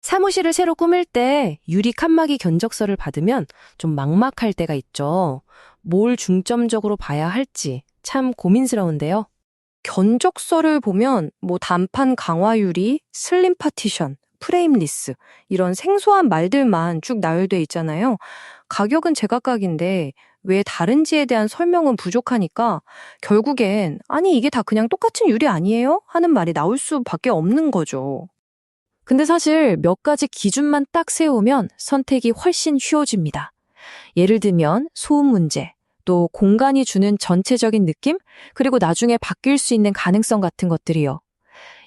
사무실을 새로 꾸밀 때 유리 칸막이 견적서를 받으면 좀 막막할 때가 있죠. 뭘 중점적으로 봐야 할지 참 고민스러운데요. 견적서를 보면 단판 강화 유리, 슬림 파티션, 프레임리스 이런 생소한 말들만 쭉 나열돼 있잖아요. 가격은 제각각인데 왜 다른지에 대한 설명은 부족하니까 결국엔 아니 이게 다 그냥 똑같은 유리 아니에요? 하는 말이 나올 수밖에 없는 거죠. 근데 사실 몇 가지 기준만 딱 세우면 선택이 훨씬 쉬워집니다. 예를 들면 소음 문제, 또 공간이 주는 전체적인 느낌, 그리고 나중에 바뀔 수 있는 가능성 같은 것들이요.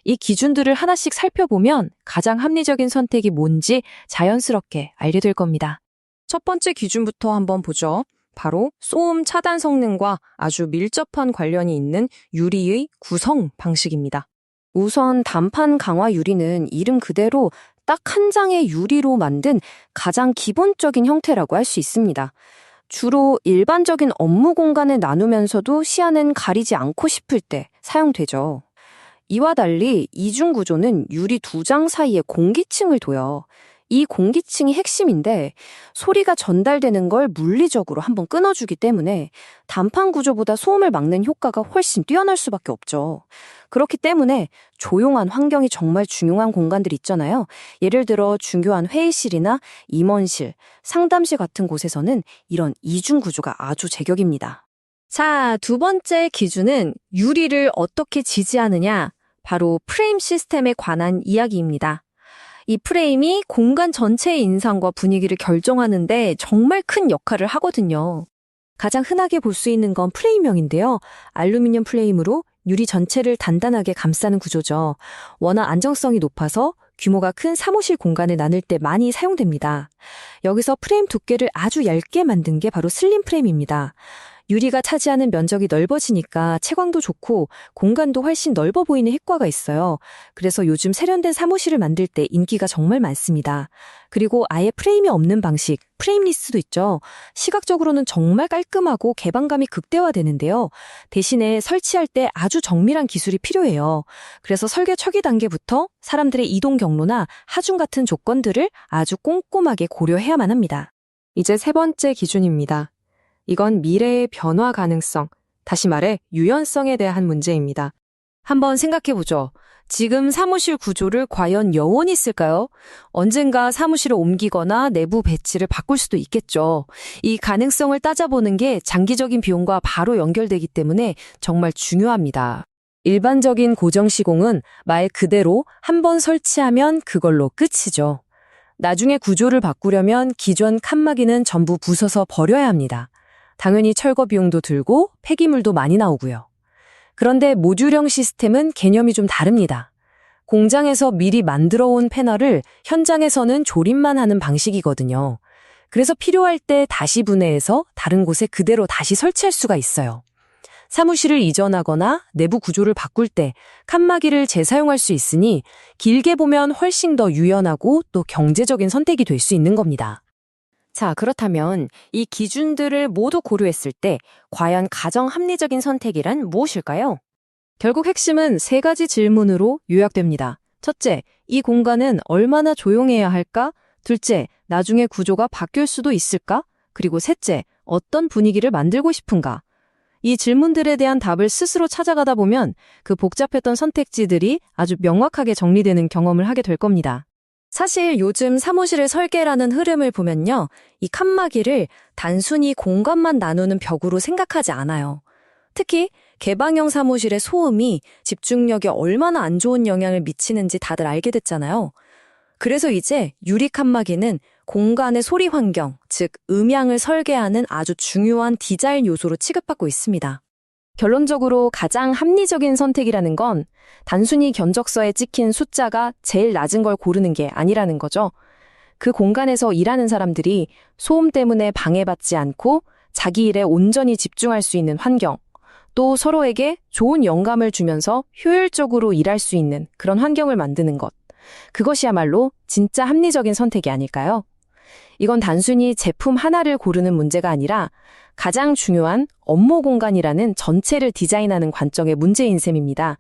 이 기준들을 하나씩 살펴보면 가장 합리적인 선택이 뭔지 자연스럽게 알게 될 겁니다. 첫 번째 기준부터 한번 보죠. 바로 소음 차단 성능과 아주 밀접한 관련이 있는 유리의 구성 방식입니다. 우선 단판 강화 유리는 이름 그대로 딱 한 장의 유리로 만든 가장 기본적인 형태라고 할 수 있습니다. 주로 일반적인 업무 공간을 나누면서도 시야는 가리지 않고 싶을 때 사용되죠. 이와 달리 이중 구조는 유리 두 장 사이에 공기층을 둬요. 이 공기층이 핵심인데 소리가 전달되는 걸 물리적으로 한번 끊어주기 때문에 단판 구조보다 소음을 막는 효과가 훨씬 뛰어날 수밖에 없죠. 그렇기 때문에 조용한 환경이 정말 중요한 공간들 있잖아요. 예를 들어 중요한 회의실이나 임원실, 상담실 같은 곳에서는 이런 이중 구조가 아주 제격입니다. 자, 두 번째 기준은 유리를 어떻게 지지하느냐, 바로 프레임 시스템에 관한 이야기입니다. 이 프레임이 공간 전체의 인상과 분위기를 결정하는데 정말 큰 역할을 하거든요. 가장 흔하게 볼 수 있는 건 프레임형인데요. 알루미늄 프레임으로 유리 전체를 단단하게 감싸는 구조죠. 워낙 안정성이 높아서 규모가 큰 사무실 공간을 나눌 때 많이 사용됩니다. 여기서 프레임 두께를 아주 얇게 만든 게 바로 슬림 프레임입니다. 유리가 차지하는 면적이 넓어지니까 채광도 좋고 공간도 훨씬 넓어 보이는 효과가 있어요. 그래서 요즘 세련된 사무실을 만들 때 인기가 정말 많습니다. 그리고 아예 프레임이 없는 방식, 프레임리스도 있죠. 시각적으로는 정말 깔끔하고 개방감이 극대화되는데요. 대신에 설치할 때 아주 정밀한 기술이 필요해요. 그래서 설계 초기 단계부터 사람들의 이동 경로나 하중 같은 조건들을 아주 꼼꼼하게 고려해야만 합니다. 이제 세 번째 기준입니다. 이건 미래의 변화 가능성, 다시 말해 유연성에 대한 문제입니다. 한번 생각해보죠. 지금 사무실 구조를 과연 영원히 쓸까요? 언젠가 사무실을 옮기거나 내부 배치를 바꿀 수도 있겠죠. 이 가능성을 따져보는 게 장기적인 비용과 바로 연결되기 때문에 정말 중요합니다. 일반적인 고정 시공은 말 그대로 한번 설치하면 그걸로 끝이죠. 나중에 구조를 바꾸려면 기존 칸막이는 전부 부숴서 버려야 합니다. 당연히 철거 비용도 들고 폐기물도 많이 나오고요. 그런데 모듈형 시스템은 개념이 좀 다릅니다. 공장에서 미리 만들어 온 패널을 현장에서는 조립만 하는 방식이거든요. 그래서 필요할 때 다시 분해해서 다른 곳에 그대로 다시 설치할 수가 있어요. 사무실을 이전하거나 내부 구조를 바꿀 때 칸막이를 재사용할 수 있으니 길게 보면 훨씬 더 유연하고 또 경제적인 선택이 될 수 있는 겁니다. 자, 그렇다면 이 기준들을 모두 고려했을 때 과연 가장 합리적인 선택이란 무엇일까요? 결국 핵심은 세 가지 질문으로 요약됩니다. 첫째, 이 공간은 얼마나 조용해야 할까? 둘째, 나중에 구조가 바뀔 수도 있을까? 그리고 셋째, 어떤 분위기를 만들고 싶은가? 이 질문들에 대한 답을 스스로 찾아가다 보면 그 복잡했던 선택지들이 아주 명확하게 정리되는 경험을 하게 될 겁니다. 사실 요즘 사무실을 설계라는 흐름을 보면요. 이 칸막이를 단순히 공간만 나누는 벽으로 생각하지 않아요. 특히 개방형 사무실의 소음이 집중력에 얼마나 안 좋은 영향을 미치는지 다들 알게 됐잖아요. 그래서 이제 유리 칸막이는 공간의 소리 환경, 즉 음향을 설계하는 아주 중요한 디자인 요소로 취급받고 있습니다. 결론적으로 가장 합리적인 선택이라는 건 단순히 견적서에 찍힌 숫자가 제일 낮은 걸 고르는 게 아니라는 거죠. 그 공간에서 일하는 사람들이 소음 때문에 방해받지 않고 자기 일에 온전히 집중할 수 있는 환경, 또 서로에게 좋은 영감을 주면서 효율적으로 일할 수 있는 그런 환경을 만드는 것. 그것이야말로 진짜 합리적인 선택이 아닐까요? 이건 단순히 제품 하나를 고르는 문제가 아니라 가장 중요한 업무 공간이라는 전체를 디자인하는 관점의 문제인 셈입니다.